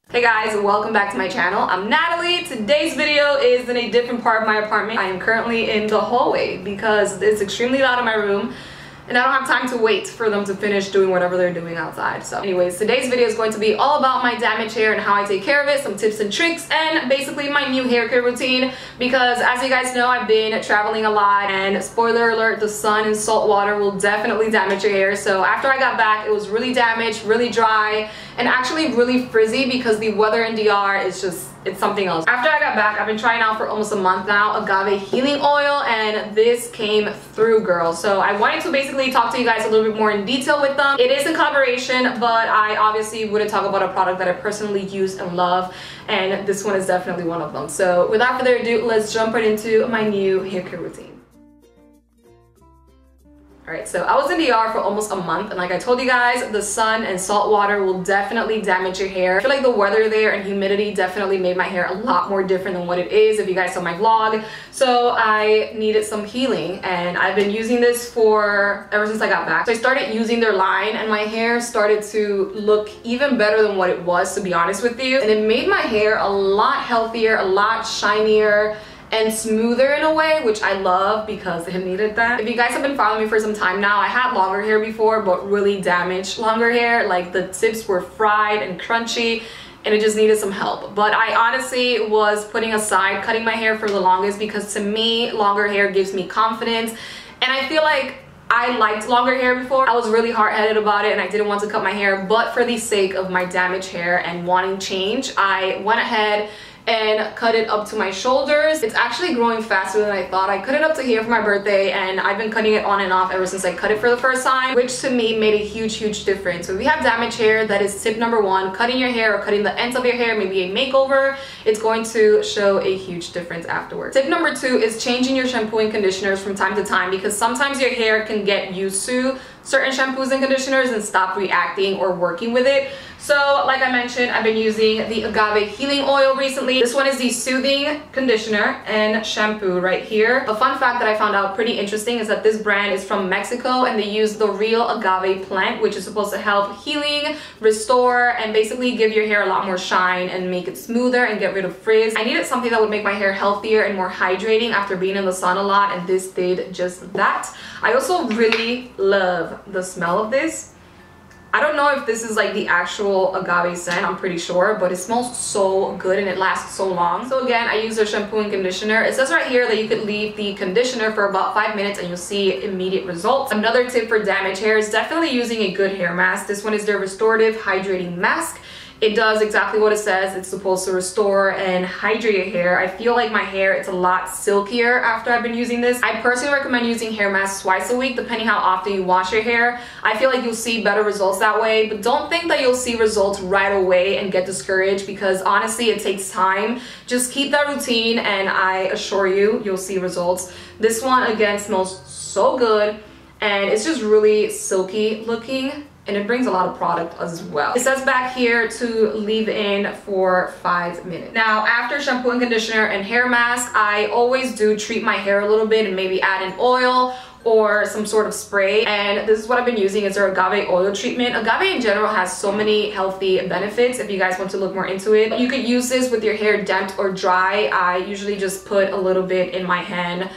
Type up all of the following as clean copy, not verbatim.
Hey guys, welcome back to my channel. I'm Natalie. Today's video is in a different part of my apartment. I am currently in the hallway because it's extremely loud in my room and I don't have time to wait for them to finish doing whatever they're doing outside. So anyways, today's video is going to be all about my damaged hair and how I take care of it, some tips and tricks, and basically my new hair care routine, because as you guys know, I've been traveling a lot, and spoiler alert, the sun and salt water will definitely damage your hair. So after I got back, it was really damaged, really dry, and actually really frizzy because the weather in DR is just, it's something else. After I got back, I've been trying out for almost a month now Agave Healing Oil, and this came through, girl. So I wanted to basically talk to you guys a little bit more in detail with them. It is a collaboration, but I obviously wouldn't talk about a product that I personally use and love, and this one is definitely one of them. So without further ado, let's jump right into my new hair care routine. Alright, so I was in DR for almost a month, and like I told you guys, the sun and salt water will definitely damage your hair. I feel like the weather there and humidity definitely made my hair a lot more different than what it is if you guys saw my vlog. So I needed some healing, and I've been using this for ever since I got back. So I started using their line and my hair started to look even better than what it was, to be honest with you. And it made my hair a lot healthier, a lot shinier, and smoother in a way, which I love because it needed that. If you guys have been following me for some time now, I had longer hair before, but really damaged longer hair. Like the tips were fried and crunchy, and it just needed some help. But I honestly was putting aside cutting my hair for the longest because to me, longer hair gives me confidence, and I feel like I liked longer hair before. I was really hard-headed about it and I didn't want to cut my hair, but for the sake of my damaged hair and wanting change, I went ahead and cut it up to my shoulders. It's actually growing faster than I thought. I cut it up to here for my birthday, and I've been cutting it on and off ever since I cut it for the first time, which to me made a huge difference. So if you have damaged hair, that is tip number one. Cutting your hair or cutting the ends of your hair, maybe a makeover, it's going to show a huge difference afterwards. Tip number two is changing your shampoo and conditioners from time to time, because sometimes your hair can get used to certain shampoos and conditioners and stop reacting or working with it. So like I mentioned, I've been using the Agave Healing Oil recently. This one is the soothing conditioner and shampoo right here. A fun fact that I found out pretty interesting is that this brand is from Mexico, and they use the real agave plant, which is supposed to help healing, restore, and basically give your hair a lot more shine and make it smoother and get rid of frizz. I needed something that would make my hair healthier and more hydrating after being in the sun a lot, and this did just that. I also really love the smell of this. I don't know if this is like the actual agave scent, I'm pretty sure, but it smells so good and it lasts so long. So again, I use their shampoo and conditioner. It says right here that you could leave the conditioner for about 5 minutes and you'll see immediate results. Another tip for damaged hair is definitely using a good hair mask. This one is their restorative hydrating mask. It does exactly what it says. It's supposed to restore and hydrate your hair. I feel like my hair, it's a lot silkier after I've been using this. I personally recommend using hair masks twice a week, depending how often you wash your hair. I feel like you'll see better results that way, but don't think that you'll see results right away and get discouraged, because honestly, it takes time. Just keep that routine and I assure you, you'll see results. This one, again, smells so good and it's just really silky looking, and it brings a lot of product as well. It says back here to leave in for 5 minutes. Now, after shampoo and conditioner and hair mask, I always do treat my hair a little bit and maybe add an oil or some sort of spray, and this is what I've been using, is their agave oil treatment. Agave in general has so many healthy benefits if you guys want to look more into it. You could use this with your hair damp or dry. I usually just put a little bit in my hand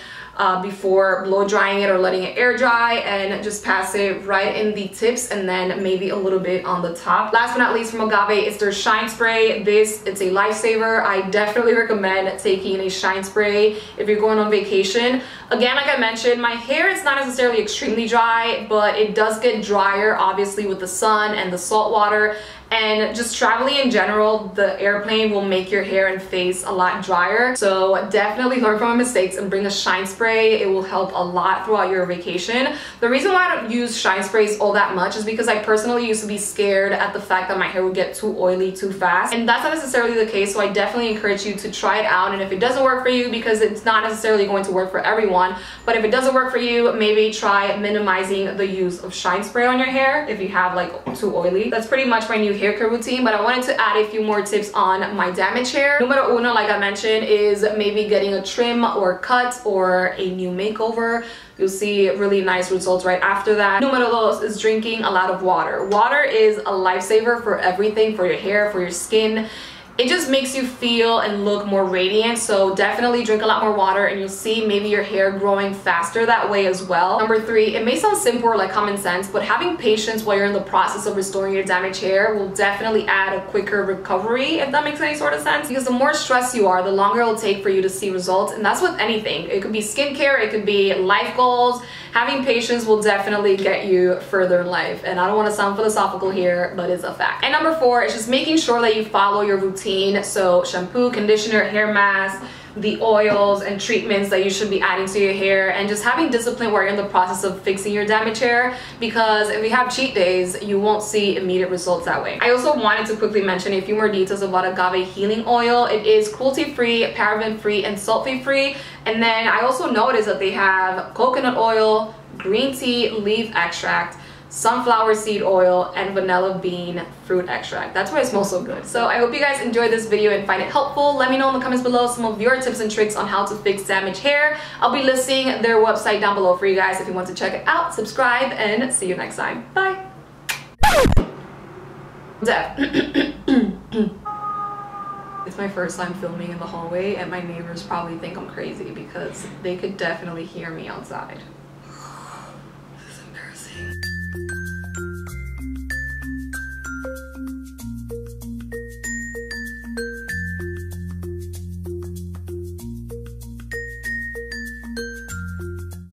before blow drying it or letting it air dry, and just pass it right in the tips and then maybe a little bit on the top. Last but not least, from Agave is their shine spray. It's a lifesaver. I definitely recommend taking a shine spray if you're going on vacation. Again, like I mentioned, my hair is not necessarily extremely dry, but it does get drier obviously with the sun and the salt water, and just traveling in general, the airplane will make your hair and face a lot drier. So definitely learn from my mistakes and bring a shine spray. It will help a lot throughout your vacation. The reason why I don't use shine sprays all that much is because I personally used to be scared at the fact that my hair would get too oily too fast, and that's not necessarily the case. So I definitely encourage you to try it out, and if it doesn't work for you, because it's not necessarily going to work for everyone, but if it doesn't work for you, maybe try minimizing the use of shine spray on your hair if you have like too oily. That's pretty much my new hair care routine, but I wanted to add a few more tips on my damaged hair. Numero uno, like I mentioned, is maybe getting a trim or cut or a new makeover. You'll see really nice results right after that. Numero dos is drinking a lot of water. Water is a lifesaver for everything, for your hair, for your skin. It just makes you feel and look more radiant, so definitely drink a lot more water and you'll see maybe your hair growing faster that way as well. Number three, it may sound simple or like common sense, but having patience while you're in the process of restoring your damaged hair will definitely add a quicker recovery, if that makes any sort of sense. Because the more stressed you are, the longer it'll take for you to see results, and that's with anything. It could be skincare, it could be life goals. Having patience will definitely get you further in life, and I don't want to sound philosophical here, but it's a fact. And number four is just making sure that you follow your routine. So shampoo, conditioner, hair mask, the oils and treatments that you should be adding to your hair, and just having discipline while you're in the process of fixing your damaged hair, because if you have cheat days, you won't see immediate results that way. I also wanted to quickly mention a few more details about Agave Healing Oil. It is cruelty-free, paraben-free, and sulfate-free. And then I also noticed that they have coconut oil, green tea leaf extract, sunflower seed oil, and vanilla bean fruit extract. That's why it smells so good. So I hope you guys enjoyed this video and find it helpful. Let me know in the comments below some of your tips and tricks on how to fix damaged hair. I'll be listing their website down below for you guys if you want to check it out. Subscribe and see you next time. Bye. It's my first time filming in the hallway, and my neighbors probably think I'm crazy because they could definitely hear me outside.